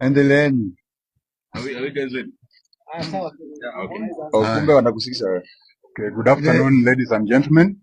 Endeleeni. Are we guys ready? Yeah, okay. Okay, good afternoon, ladies and gentlemen.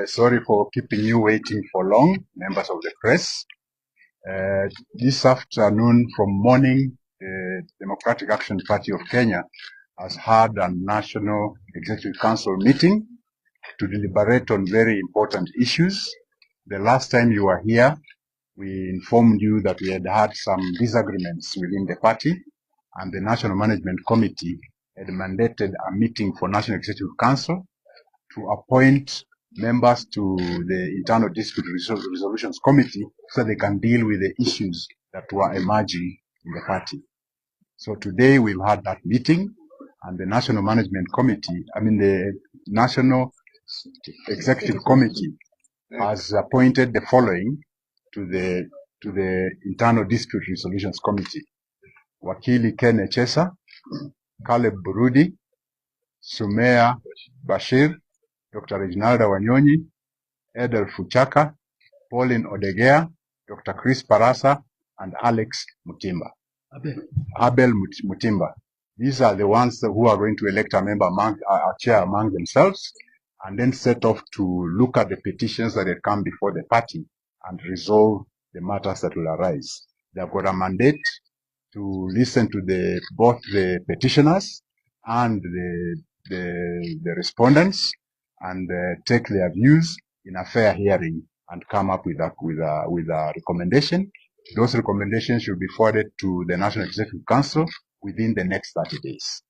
Sorry for keeping you waiting for long, members of the press. This afternoon from morning, the Democratic Action Party of Kenya has had a National Executive Council meeting to deliberate on very important issues. The last time you were here, we informed you that we had some disagreements within the party, and the National Management Committee had mandated a meeting for National Executive Council to appoint members to the Internal Dispute Resolutions Committee so they can deal with the issues that were emerging in the party. So today we've had that meeting, and the National Management Committee, the National Executive Committee has appointed the following to the Internal Dispute Resolutions Committee: Wakili Ken Echesa, Caleb Burudi, Sumea Bashir, Dr. Reginalda Wanyonyi, Edel Fuchaka, Pauline Odegea, Dr. Chris Parasa, and Alex Mutimba. Abel Mutimba. These are the ones who are going to elect a member a chair among themselves, and then set off to look at the petitions that have come before the party and resolve the matters that will arise. They have got a mandate to listen to both the petitioners and the respondents, and take their views in a fair hearing and come up with a recommendation. Those recommendations should be forwarded to the National Executive Council within the next 30 days.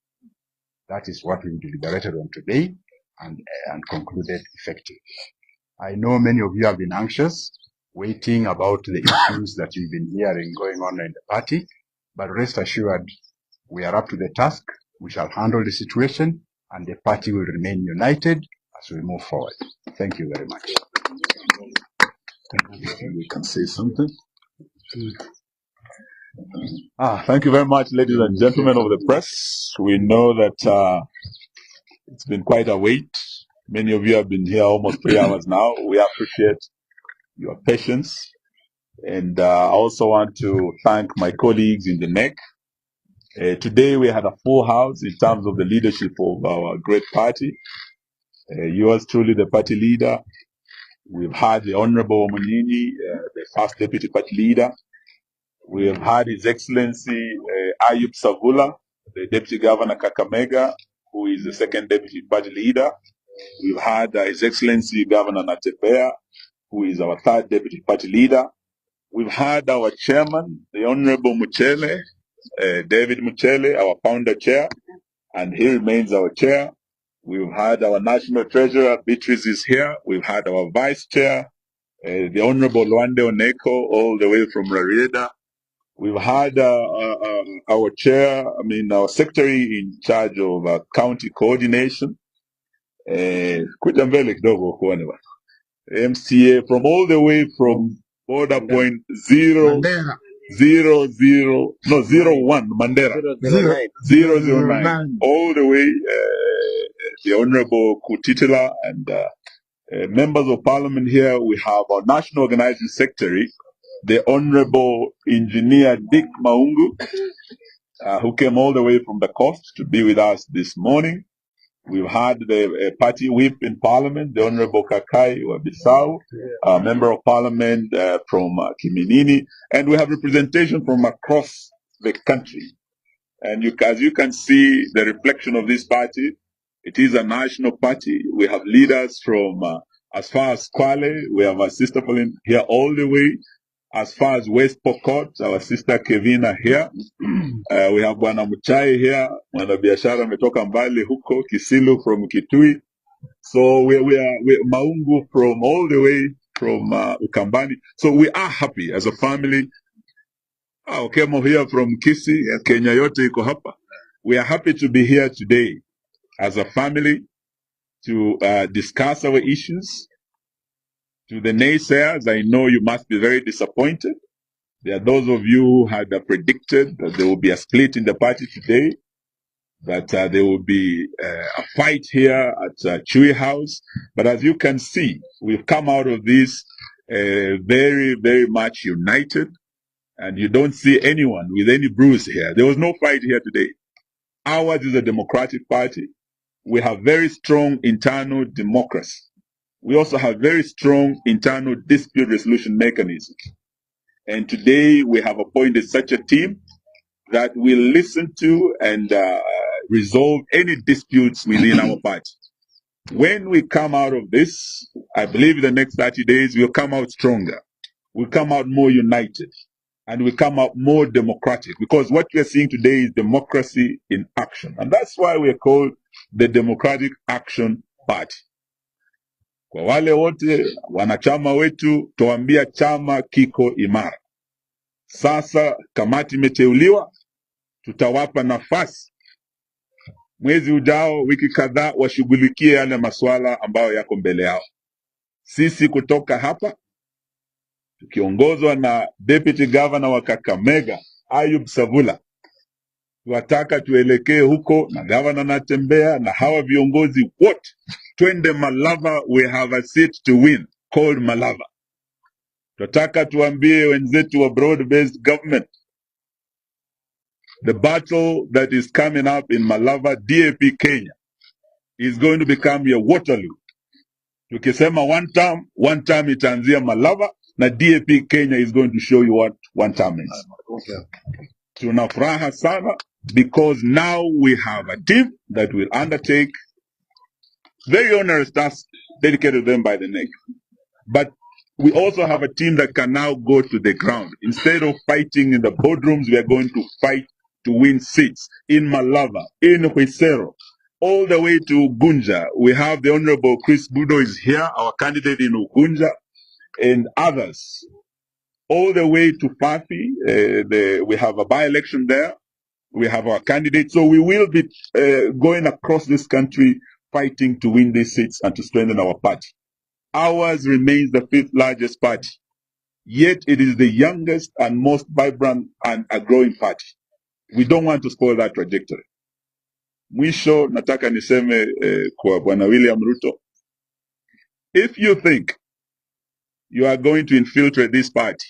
That is what we deliberated on today and concluded effective. I know many of you have been anxious, waiting about the issues that you've been hearing going on in the party, but rest assured, we are up to the task. We shall handle the situation, and the party will remain united as we move forward. Thank you very much. We can say something. Thank you very much, ladies and gentlemen of the press. We know that it's been quite a wait. Many of you have been here almost 3 hours now. We appreciate your patience. And I also want to thank my colleagues in the NEC. Today we had a full house in terms of the leadership of our great party. Yours truly, the party leader. We've had the Honorable Munini, the first deputy party leader. We have had His Excellency Ayub Savula, the Deputy Governor Kakamega, who is the second deputy party leader. We've had His Excellency Governor Natembeya, who is our third deputy party leader. We've had our chairman, the Honorable Muchele, David Muchele, our founder chair, and he remains our chair. We've had our national treasurer, Beatrice is here. We've had our vice chair, the Honorable Luande Oneko, all the way from Rarieda. We've had our chair, our secretary in charge of county coordination, MCA, from all the way from border point 01 Mandera 009 all the way, the Honorable Kutitila and members of parliament here. We have our national organizing secretary, the Honorable Engineer Dick Maungu, who came all the way from the coast to be with us this morning. We've had the party whip in parliament, the Honorable Kakai Wabisau, a member of parliament from Kiminini, and we have representation from across the country. And as you can see, the reflection of this party, it is a national party. We have leaders from as far as Kwale, we have our sister Pauline here all the way. As far as West Pokot, our sister Kevina here. We have Bwana Muchai here, Mwana Biashara ametoka mbali huko, Kisilu from Kitui. So we are Maungu from all the way from Ukambani. So we are happy as a family. Okemo here from Kisi, Kenya yote iko hapa. We are happy to be here today as a family to discuss our issues. To the naysayers, I know you must be very disappointed. There are those of you who had predicted that there will be a split in the party today, that there will be a fight here at Chui House. But as you can see, we've come out of this very, very much united. And you don't see anyone with any bruise here. There was no fight here today. Ours is a democratic party. We have very strong internal democracy. We also have very strong internal dispute resolution mechanisms. And today we have appointed such a team that will listen to and resolve any disputes within our party. When we come out of this, I believe in the next 30 days, we'll come out stronger. We'll come out more united. And we'll come out more democratic. Because what we are seeing today is democracy in action. And that's why we are called the Democratic Action Party. Kwa wale wote wanachama wetu, tuambia chama kiko imara. Sasa kamati imeteuliwa, tutawapa nafasi mwezi ujao, wiki kadhaa, washughulikie yale masuala ambayo yako mbele yao. Sisi kutoka hapa tukiongozwa na Deputy Governor wa Kakamega Ayub Savula, tunataka tuelekee huko na Governor Natembeya na hawa viongozi wote, twende Malava. We have a seat to win called Malava. Tunataka tuambie wenzetu wa broad-based government, the battle that is coming up in Malava, DAP Kenya, is going to become a Waterloo. Tukisema one term itaanzia Malava, na DAP Kenya is going to show you what one term is. Tunafuraha sana because now we have a team that will undertake very onerous tasks dedicated to them by the neck. But we also have a team that can now go to the ground. Instead of fighting in the boardrooms, we are going to fight to win seats in Malava, in Huisero, all the way to Ugunja. We have the Honorable Chris Budo is here, our candidate in Ugunja, and others. All the way to Fafi, we have a by-election there. We have our candidate. So we will be going across this country fighting to win these seats and to strengthen our party. Ours remains the 5th largest party, yet it is the youngest and most vibrant and a growing party. We don't want to spoil that trajectory. Mwisho nataka niseme kwa Bwana William Ruto, if you think you are going to infiltrate this party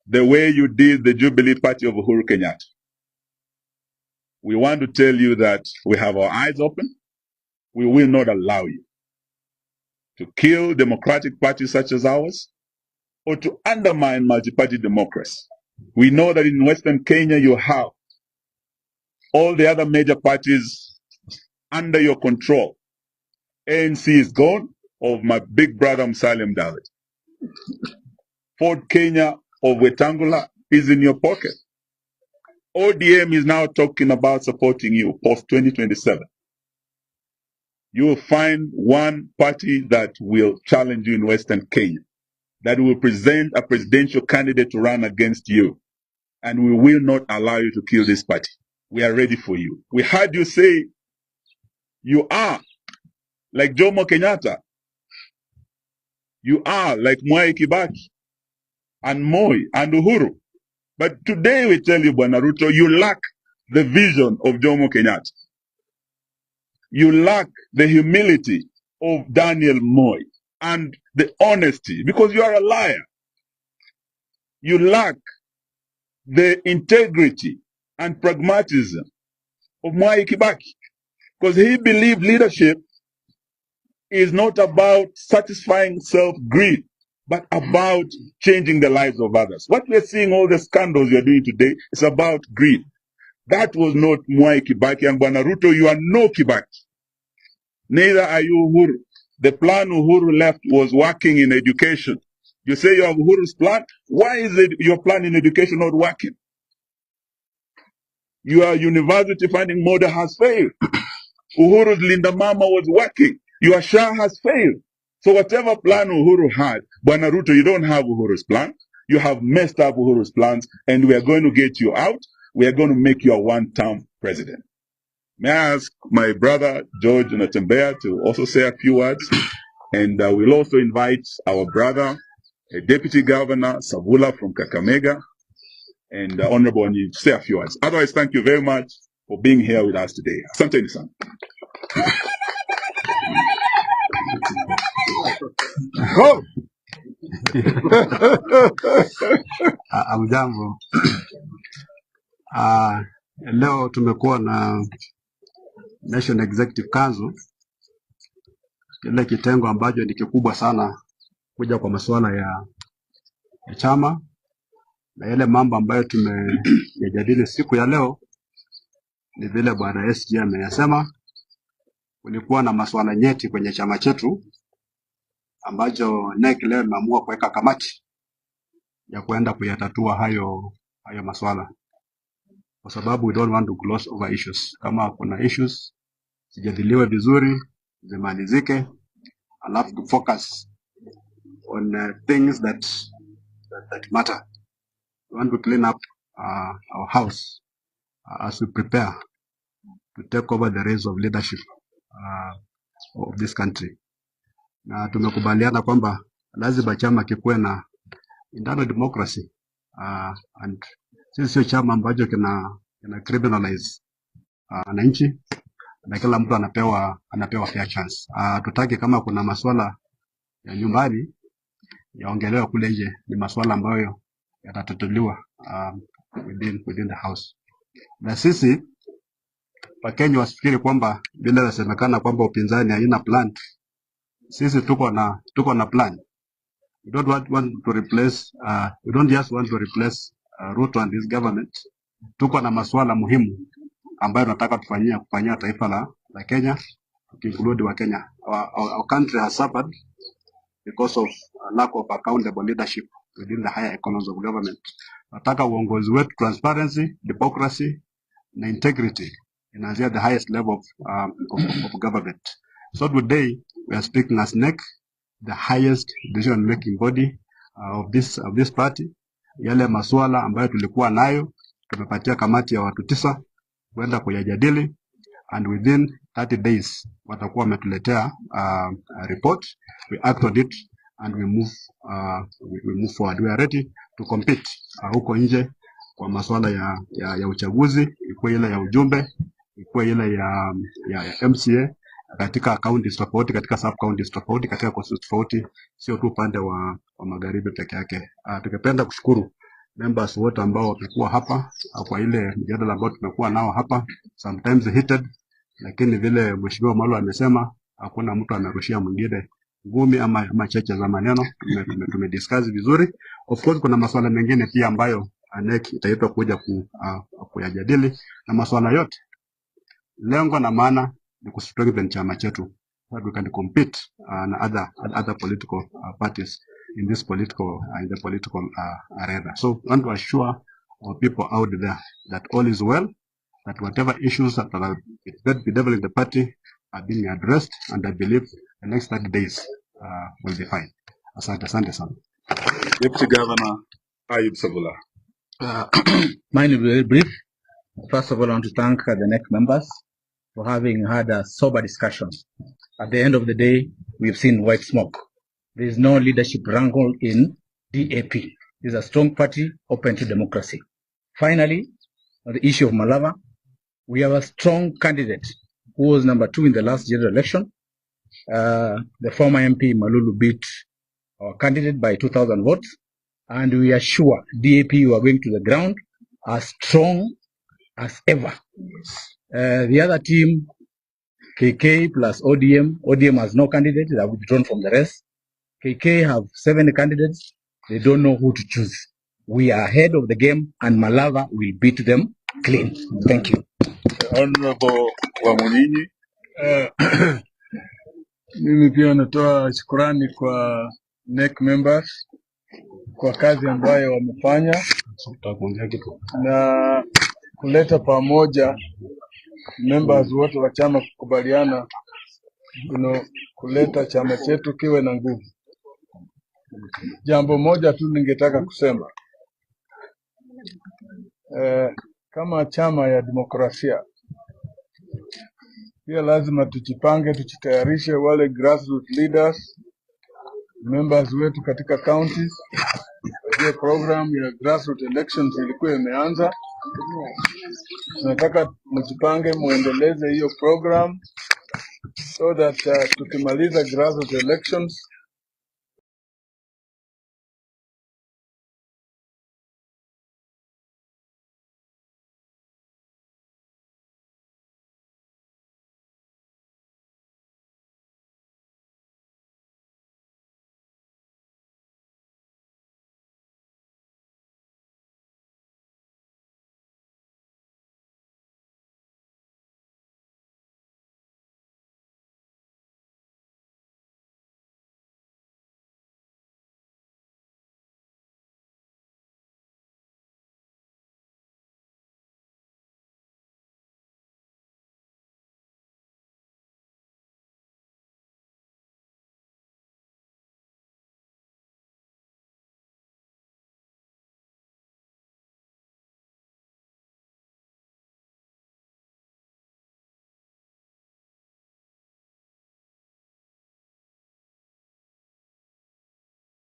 the way you did the Jubilee Party of Uhuru Kenyatta, we want to tell you that we have our eyes open. We will not allow you to kill democratic parties such as ours or to undermine multi-party democracy. We know that in Western Kenya you have all the other major parties under your control. ANC is gone, of my big brother Musalia Mudavadi. Ford Kenya of Wetangula is in your pocket. ODM is now talking about supporting you post-2027. You will find one party that will challenge you in Western Kenya, that will present a presidential candidate to run against you. And we will not allow you to kill this party. We are ready for you. We heard you say you are like Jomo Kenyatta. You are like Mwai Kibaki and Moi and Uhuru. But today we tell you, Bwana Ruto, you lack the vision of Jomo Kenyatta. You lack the humility of Daniel Moi and the honesty, because you are a liar. You lack the integrity and pragmatism of Mwai Kibaki, because he believed leadership is not about satisfying self-greed, but about changing the lives of others. What we're seeing, all the scandals you're doing today, is about greed. That was not Mwai Kibaki. And Bwana Ruto, you are no Kibaki. Neither are you Uhuru. The plan Uhuru left was working in education. You say you have Uhuru's plan. Why is it your plan in education not working? Your university funding model has failed. Uhuru's Linda Mama was working. Your SHA has failed. So whatever plan Uhuru had, Bwana Ruto, you don't have Uhuru's plan. You have messed up Uhuru's plans, and we are going to get you out. We are going to make you a one-term president. May I ask my brother, George Natembeya, to also say a few words? And we'll also invite our brother, Deputy Governor Savula from Kakamega, and Honorable Onyi to say a few words. Otherwise, thank you very much for being here with us today. Asante sana. Go! Amjambo. Leo tumekuwa na National Executive Council, kile kitengo ambacho ni kikubwa sana kuja kwa masuala ya chama, na yale mambo ambayo tumejadili siku ya leo ni vile bwana SG ameyasema. Kulikuwa na masuala nyeti kwenye chama chetu ambacho NEC leo imeamua kuweka kamati ya kwenda kuyatatua hayo masuala, kwa sababu we don't want to gloss over issues. Kama kuna issues sijadiliwe vizuri, zimalizike, alafu to focus on things that matter. We want to clean up our house as we prepare to take over the reins of leadership of this country. Na tumekubaliana kwamba lazima chama kikuwe na internal democracy, and sisi sio chama ambacho kina criminalize wananchi, na kila mtu anapewa fair chance. Tutaki kama kuna masuala ya nyumbani yaongelewa kule nje, ni masuala ambayo yatatatuliwa within the house. Na sisi Wakenya wasifikiri kwamba bila yasemekana kwamba upinzani haina plan. Sisi tuko na plan. We don't want to replace we don't just want to replace Ruto and his government. Tuko na masuala muhimu ambayo tunataka kufanyia taifa la Kenya, include wa Kenya. Our country has suffered because of lack of accountable leadership within the higher economies of government. Nataka uongozi wetu, transparency, democracy na integrity inaanzia the highest level of government. So today we are speaking as NEC, the highest decision making body of this party. Yale masuala ambayo tulikuwa nayo tumepatia kamati ya watu 9 kwenda kuyajadili, and within 30 days watakuwa wametuletea report. We act on it and we move forward. We are ready to compete huko nje kwa masuala ya uchaguzi, ikuwe ile ya ujumbe, ikuwe ile ya MCA, katika counties tofauti, katika sub counties tofauti, katika constituencies tofauti, sio tu pande wa magharibi peke yake. Tukipenda kushukuru members wote ambao wamekuwa hapa kwa ile mjadala ambao tumekuwa nao hapa, sometimes heated, lakini vile Mheshimiwa Wamalwa amesema hakuna mtu anarushia mwingine ngumi ama cheche za maneno. Tumediscuss vizuri. Of course kuna masuala mengine pia ambayo NEC itaitwa kuja kuyajadili, na masuala yote lengo na maana ni kustrengthen chama chetu so we can compete na other political parties in this political arena. So we want to assure our people out there that all is well, that whatever issues that are bedeviling the party are being addressed, and I believe the next 30 days will be fine. Asante sana. Deputy Governor Ayub Sabula. Mine will be very brief. First of all, I want to thank the NEC members for having had a sober discussion. At the end of the day, we've seen white smoke. There is no leadership wrangle in DAP. It is a strong party open to democracy. Finally, on the issue of Malava, we have a strong candidate who was number 2 in the last general election. The former MP Malulu beat our candidate by 2,000 votes, and we are sure DAP are going to the ground as strong as ever. The other team, KK plus ODM has no candidate. They have withdrawn from the rest. KK have 7 candidates. They don't know who to choose. We are ahead of the game, and Malava will beat them clean. Thank you. Honorable Wamunyinyi. Mimi pia natoa shukrani kwa NEC members kwa kazi ambayo wamefanya na kuleta pamoja members wote wa chama kukubaliana kuleta chama chetu kiwe na nguvu. Jambo moja tu ningetaka kusema, kama chama ya demokrasia pia lazima tujipange, tujitayarishe, wale grassroots leaders, members wetu katika counties. Hiyo program ya grassroots elections ilikuwa imeanza. Tunataka mjipange, muendeleze hiyo program so that tukimaliza grassroots elections